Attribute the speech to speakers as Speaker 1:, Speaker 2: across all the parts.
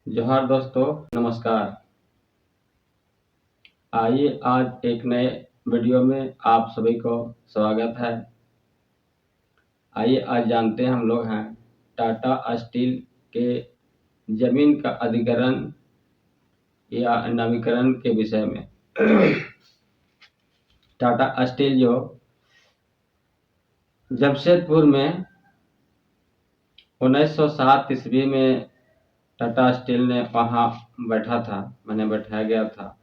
Speaker 1: जोहार दोस्तों, नमस्कार। आइए आज एक नए वीडियो में आप सभी को स्वागत है। आइए आज जानते हैं हम लोग हैं टाटा स्टील के जमीन का अधिग्रहण या नवीकरण के विषय में। टाटा स्टील जो जमशेदपुर में 1907 ईस्वी में टाटा स्टील ने वहाँ बैठा था, मैंने बैठाया गया था।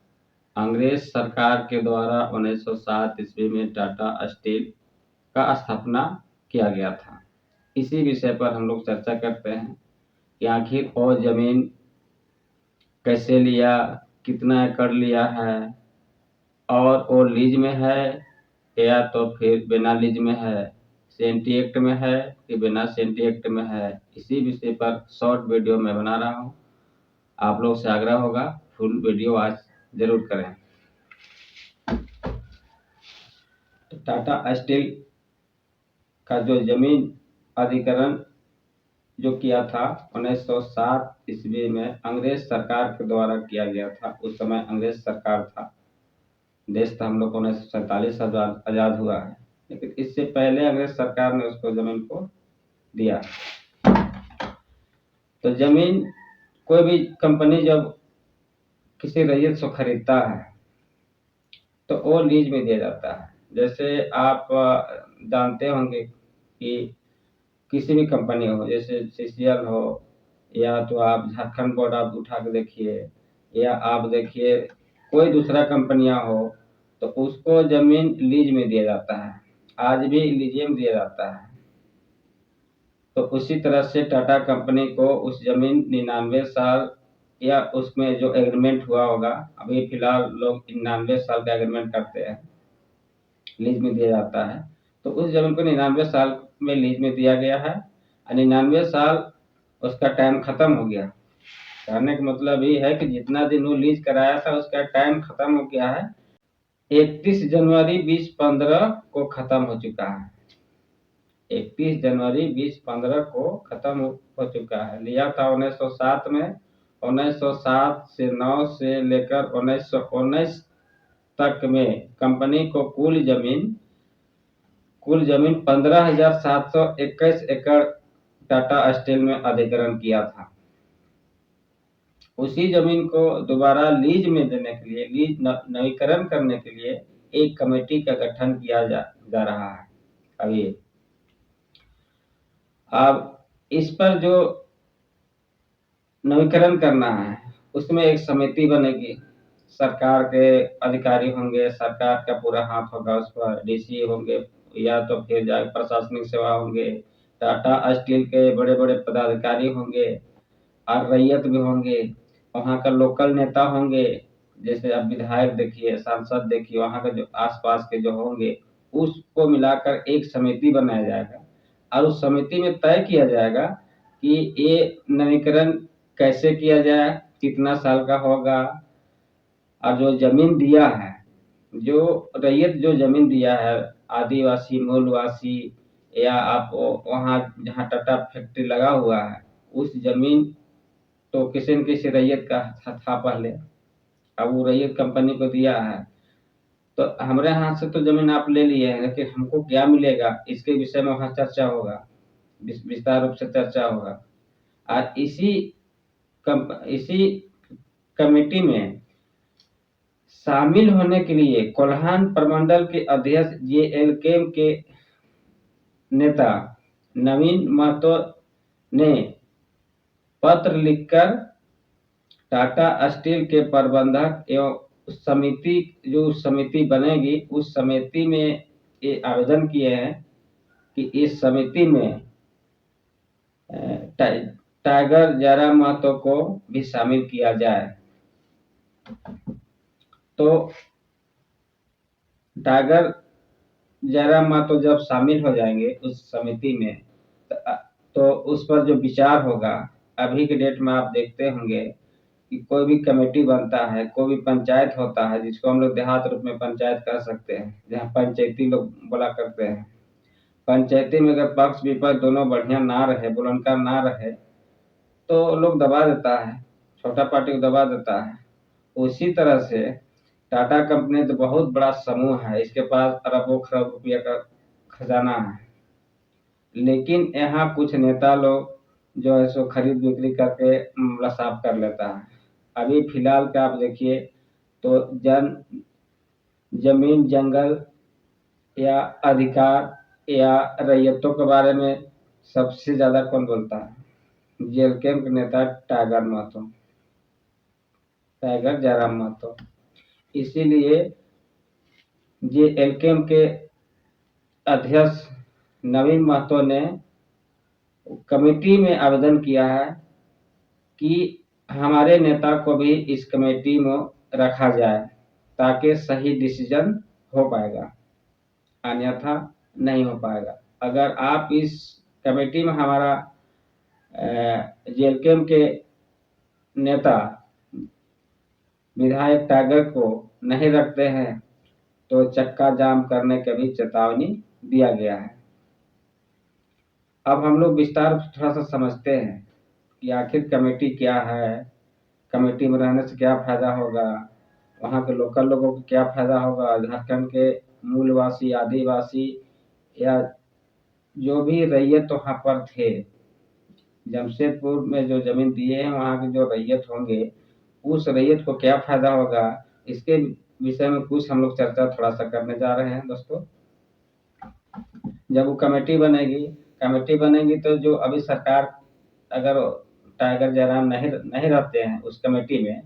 Speaker 1: अंग्रेज सरकार के द्वारा 1907 ईस्वी में टाटा स्टील का स्थापना किया गया था। इसी विषय पर हम लोग चर्चा करते हैं कि आखिर वो जमीन कैसे लिया, कितना एकड़ लिया है और वो लीज में है या तो फिर बिना लीज में है, सेंटी एक्ट में है कि बिना सेंटी एक्ट में है। इसी विषय पर शॉर्ट वीडियो मैं बना रहा हूँ। आप लोग से आग्रह होगा फुल वीडियो आज जरूर करें। तो टाटा स्टील का जो जमीन अधिग्रहण जो किया था 1907 ईस्वी में अंग्रेज सरकार के द्वारा किया गया था। उस समय अंग्रेज सरकार था, देश था हम लोग 1947 आजाद हुआ है, लेकिन इससे पहले अंग्रेज सरकार ने उसको जमीन को दिया। तो जमीन कोई भी कंपनी जब किसी रैयत से खरीदता है तो वो लीज में दिया जाता है। जैसे आप जानते होंगे कि किसी भी कंपनी हो, जैसे सीसीएल हो या तो आप झारखंड बोर्ड आप उठा के देखिए या आप देखिए कोई दूसरा कंपनियां हो, तो उसको जमीन लीज में दिया जाता है। आज भी लीज में दिया जाता है। तो उसी तरह से टाटा कंपनी को उस जमीन 99 साल या उसमें जो एग्रीमेंट हुआ होगा, अभी फिलहाल लोग 99 साल का एग्रीमेंट करते हैं, लीज में दिया जाता है। तो उस जमीन को 99 साल में लीज में दिया गया है। 99 साल उसका टाइम खत्म हो गया। कहने का मतलब ये है कि जितना दिन वो लीज कराया था उसका टाइम खत्म हो गया है। 31 जनवरी 2015 को खत्म हो चुका है। 31 जनवरी 2015 को खत्म हो चुका है। लिया था 1907 में। 1907 से 9 से लेकर 1919 तक में कंपनी को कुल जमीन 15,721 एकड़ टाटा स्टील में अधिग्रहण किया था। उसी जमीन को दोबारा लीज में देने के लिए, लीज नवीकरण करने के लिए एक कमेटी का गठन किया जा रहा है अभी। अब इस पर जो नवीकरण करना है उसमें एक समिति बनेगी, सरकार के अधिकारी होंगे, सरकार का पूरा हाथ होगा उस पर, डीसी होंगे या तो फिर जाके प्रशासनिक सेवा होंगे, टाटा स्टील के बड़े बड़े पदाधिकारी होंगे और रैयत भी होंगे, वहाँ का लोकल नेता होंगे। जैसे अब विधायक देखिए, सांसद देखिए, वहाँ का जो आसपास के जो होंगे उसको मिलाकर एक समिति बनाया जाएगा और उस समिति में तय किया जाएगा कि ये नवीकरण कैसे किया जाए, कितना साल का होगा और जो जमीन दिया है, जो रैयत जो जमीन दिया है, आदिवासी, मूलवासी या आप वहाँ जहाँ टाटा फैक्ट्री लगा हुआ है, उस जमीन तो किसी न किसी रैयत का था पहले। अब वो रैयत कंपनी को दिया है तो हमारे हाथ से तो जमीन आप ले लिए हैं, लेकिन हमको क्या मिलेगा इसके विषय में वहाँ चर्चा होगा, विस्तार रूप से चर्चा होगा। और इसी कमेटी में शामिल होने के लिए कोल्हान प्रमंडल के अध्यक्ष जेएलके के नेता नवीन महतो ने पत्र लिखकर टाटा स्टील के प्रबंधक एवं समिति बनेगी उस समिति में ये आवेदन किए हैं कि इस समिति में टाइगर जयराम महतो को भी शामिल किया जाए। तो टाइगर जयराम महतो जब शामिल हो जाएंगे उस समिति में तो उस पर जो विचार होगा, अभी के डेट में आप देखते होंगे कि कोई भी कमेटी बनता है, कोई भी पंचायत होता है, जिसको हम लोग देहात रूप में पंचायत कर सकते हैं, जहाँ पंचायती लोग बोला करते हैं। पंचायती में अगर पक्ष विपक्ष दोनों बढ़िया ना रहे, बुलंदकार ना रहे, तो लोग दबा देता है, छोटा पार्टी को दबा देता है। उसी तरह से टाटा कंपनी तो बहुत बड़ा समूह है, इसके पास अरबों खरब रुपये का खजाना है, लेकिन यहाँ कुछ नेता लोग जो है सो खरीद बिक्री करके साफ कर लेता है। अभी फिलहाल का आप देखिए तो जमीन जंगल या अधिकार या रैयतों के बारे में सबसे ज्यादा कौन बोलता है? जेएलके के नेता टाइगर जयराम महतो। इसीलिए जेएलके के अध्यक्ष नवीन महतो ने कमेटी में आवेदन किया है कि हमारे नेता को भी इस कमेटी में रखा जाए ताकि सही डिसीजन हो पाएगा, अन्यथा नहीं हो पाएगा। अगर आप इस कमेटी में हमारा जेएलके के नेता विधायक टाइगर को नहीं रखते हैं तो चक्का जाम करने की भी चेतावनी दिया गया है। अब हम लोग विस्तार थोड़ा सा समझते हैं कि आखिर कमेटी क्या है, कमेटी में रहने से क्या फायदा होगा, वहाँ के लोकल लोगों को क्या फायदा होगा, झारखंड के मूलवासी आदिवासी या जो भी रैयत वहाँ पर थे, जमशेदपुर में जो जमीन दिए हैं वहाँ के जो रैयत होंगे उस रैयत को क्या फायदा होगा, इसके विषय में कुछ हम लोग चर्चा थोड़ा सा करने जा रहे हैं दोस्तों। जब वो कमेटी बनेगी तो जो अभी सरकार अगर टाइगर जयराम नहीं रहते हैं उस कमेटी में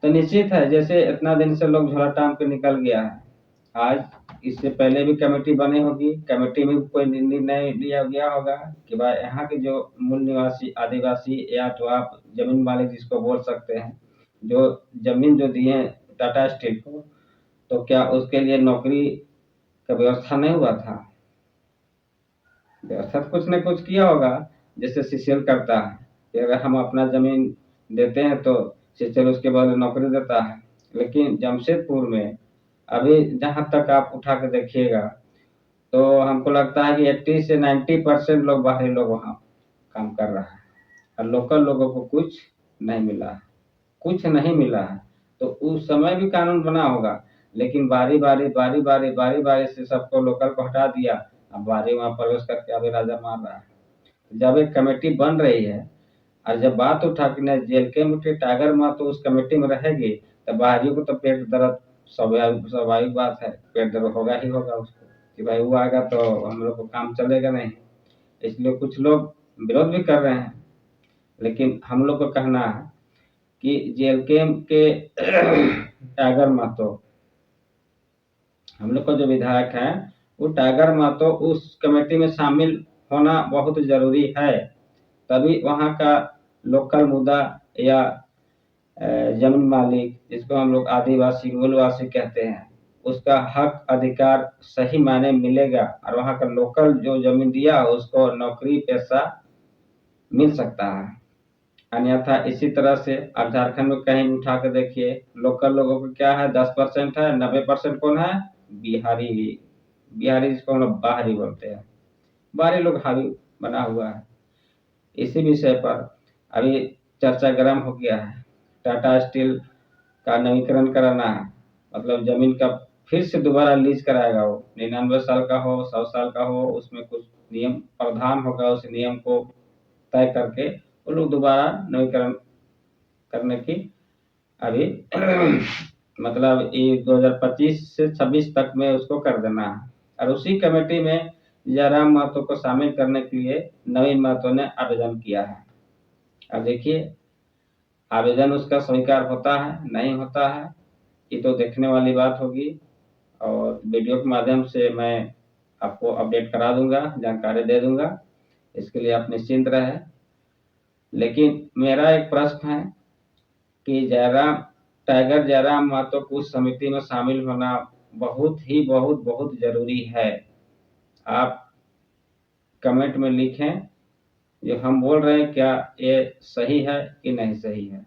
Speaker 1: तो निश्चित है, जैसे इतना दिन से लोग झोला टांग के निकल गया है, आज इससे पहले भी कमेटी बनी होगी, कमेटी में कोई निर्णय लिया गया होगा कि भाई यहाँ के जो मूल निवासी आदिवासी या तो आप जमीन मालिक जिसको बोल सकते हैं, जो जमीन जो दिए टाटा स्टील को, तो क्या उसके लिए नौकरी का व्यवस्था नहीं हुआ था? व्यवस्था तो कुछ न कुछ किया होगा, जैसे सीसीएल करता है कि अगर हम अपना जमीन देते हैं तो सीसीएल उसके बाद नौकरी देता है। लेकिन जमशेदपुर में अभी जहां तक आप उठा के देखिएगा तो हमको लगता है कि 80 से 90% लोग बाहरी लोग वहाँ काम कर रहा है और लोकल लोगों को कुछ नहीं मिला है, कुछ नहीं मिला है। तो उस समय भी कानून बना होगा, लेकिन बारी बारी से सबको लोकल को हटा दिया, अब बारी वहां प्रवेश करके अभी राजा मार रहा है। जब एक कमेटी बन रही है और जब बात उठा कि जेएलके में टाइगर माँ तो उस कमेटी में रहेगी, तो बाहरियों को तो पेट दर्द स्वाभाविक बात है, पेट दर्द होगा ही होगा उसको कि भाई वो आएगा तो हम लोग को काम चलेगा नहीं। इसलिए कुछ लोग विरोध भी कर रहे हैं, लेकिन हम लोग को कहना है कि जेएलके के टाइगर महतो हम लोग का जो विधायक है वो टाइगर महतो उस कमेटी में शामिल होना बहुत जरूरी है, तभी वहाँ का लोकल मुद्दा या जमीन मालिक जिसको हम लोग आदिवासी मूलवासी कहते हैं उसका हक अधिकार सही मायने मिलेगा और वहाँ का लोकल जो जमीन दिया उसको नौकरी पैसा मिल सकता है। अन्यथा इसी तरह से आप झारखंड में कहीं भी उठा के देखिए, लोकल लोगों को क्या है, 10% है, 90% कौन है? बिहारी। बिहारी जिसको हम लोग बाहरी बोलते हैं, बाहरी लोग हावी बना हुआ है। इसी विषय पर अभी चर्चा गर्म हो गया है, टाटा स्टील का नवीकरण कराना है, मतलब जमीन का फिर से दोबारा लीज कराएगा, वो 99 साल का हो 100 साल का हो, उसमें कुछ नियम प्रावधान होगा, उस नियम को तय करके वो लोग दोबारा नवीकरण करने की अभी मतलब ये 2025 से 26 तक में उसको कर देना है। और उसी कमेटी में जयराम महतो को शामिल करने के लिए नवीन महतो ने आवेदन किया है। अब देखिए आवेदन उसका स्वीकार होता है नहीं होता है, ये तो देखने वाली बात होगी, और वीडियो के माध्यम से मैं आपको अपडेट करा दूंगा, जानकारी दे दूंगा, इसके लिए आप निश्चिंत रहे। लेकिन मेरा एक प्रश्न है कि टाइगर जयराम महतो को उस समिति में शामिल होना बहुत ही बहुत जरूरी है। आप कमेंट में लिखें जो हम बोल रहे हैं क्या ये सही है कि नहीं सही है।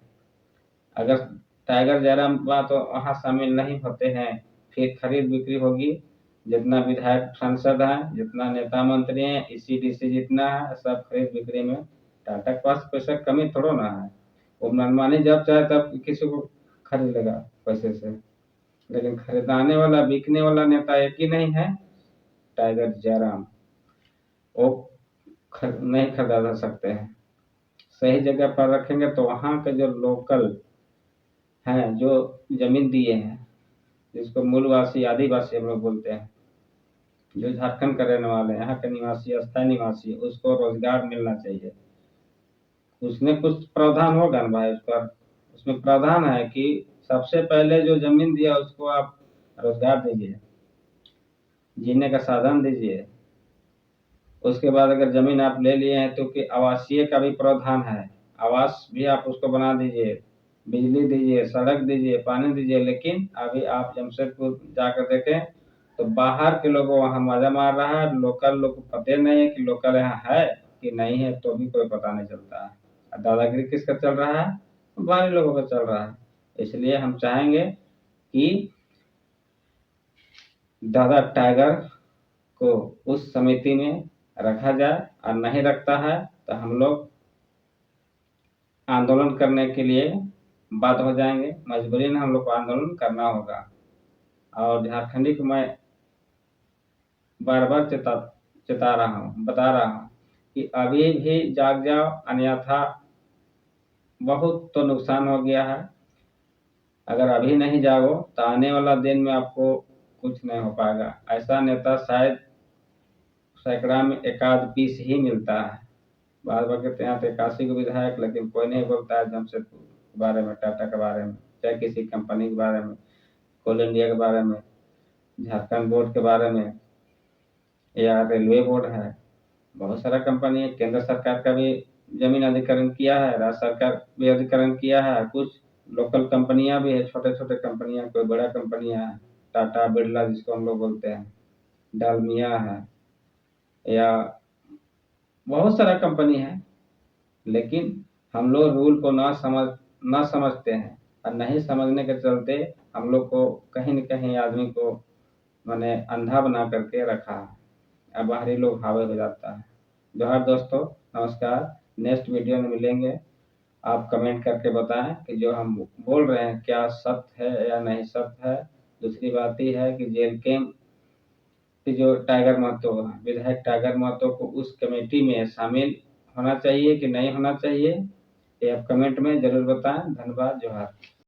Speaker 1: अगर टाइगर जयराम महतो वहाँ शामिल नहीं होते हैं फिर खरीद बिक्री होगी, जितना विधायक सांसद है, जितना नेता मंत्री हैं, ईसीडीसी जितना है, सब खरीद बिक्री में टाटा के पास पैसा कमी थोड़ो ना है, वो मनमानी जब चाहे तब किसी को खरीद लेगा पैसे से, लेकिन खरीदाने वाला, बिकने वाला नेता एक ही नहीं है, टाइगर जयराम। वो नहीं खरीदा जा सकते हैं। सही जगह पर रखेंगे तो वहाँ के जो लोकल हैं, जो जमीन दिए हैं, जिसको मूलवासी आदिवासी हम लोग बोलते हैं, जो झारखंड के रहने वाले हैं, यहाँ के निवासी, अस्थायी निवासी, उसको रोजगार मिलना चाहिए। उसमें कुछ प्रावधान होगा ना भाई उस पर। उसमें प्रावधान है कि सबसे पहले जो जमीन दिया उसको आप रोजगार दीजिए, जीने का साधन दीजिए। उसके बाद अगर जमीन आप ले लिए हैं तो कि आवासीय का भी प्रावधान है, आवास भी आप उसको बना दीजिए, बिजली दीजिए, सड़क दीजिए, पानी दीजिए। लेकिन अभी आप जमशेदपुर जाकर देखें तो बाहर के लोगों वहाँ मजा मार रहा है, लोकल लोग को पता नहीं है कि लोकल यहाँ है कि नहीं है, तो भी कोई पता नहीं चलता है। दादागिरी किसका चल रहा है? बाहरी लोगों का चल रहा है। इसलिए हम चाहेंगे कि दादा टाइगर को उस समिति में रखा जाए, और नहीं रखता है तो हम लोग आंदोलन करने के लिए बाध्य हो जाएंगे। मजबूरीन हम लोग को आंदोलन करना होगा। और झारखंडी को मैं बार बार चेता रहा हूँ, बता रहा हूँ कि अभी भी जाग जाओ, अन्यथा बहुत तो नुकसान हो गया है। अगर अभी नहीं जागो तो आने वाला दिन में आपको कुछ नहीं हो पाएगा। ऐसा नेता शायद सैकड़ा में एकाध पीस ही मिलता है। बार बार कहते हैं तो 81 को विधायक, लेकिन कोई नहीं बोलता है जमशेदपुर के बारे में, टाटा के बारे में, चाहे किसी कंपनी के बारे में, कोल इंडिया के बारे में, झारखंड बोर्ड के बारे में, या रेलवे बोर्ड है। बहुत सारा कंपनी है, केंद्र सरकार का भी जमीन अधिग्रहण किया है, राज्य सरकार भी अधिग्रहण किया है, कुछ लोकल कंपनियां भी है, छोटे छोटे कंपनियां, कोई बड़ा कंपनियां है, टाटा बिरला जिसको हम लोग बोलते हैं, डालमिया है, या बहुत सारा कंपनी है। लेकिन हम लोग रूल को ना समझते हैं, और नहीं समझने के चलते हम लोग को कहीं न कहीं आदमी को मैंने अंधा बना करके रखा है, अब बाहरी लोग हावी हो जाता है। जोहार दोस्तों, नमस्कार। नेक्स्ट वीडियो में मिलेंगे। आप कमेंट करके बताएं कि जो हम बोल रहे हैं क्या सत्य है या नहीं सत्य है। दूसरी बात यह है कि जेल कैंप कि जो टाइगर महतो है, विधायक टाइगर महतो को उस कमेटी में शामिल होना चाहिए कि नहीं होना चाहिए, ये आप कमेंट में जरूर बताएं। धन्यवाद, जोहार।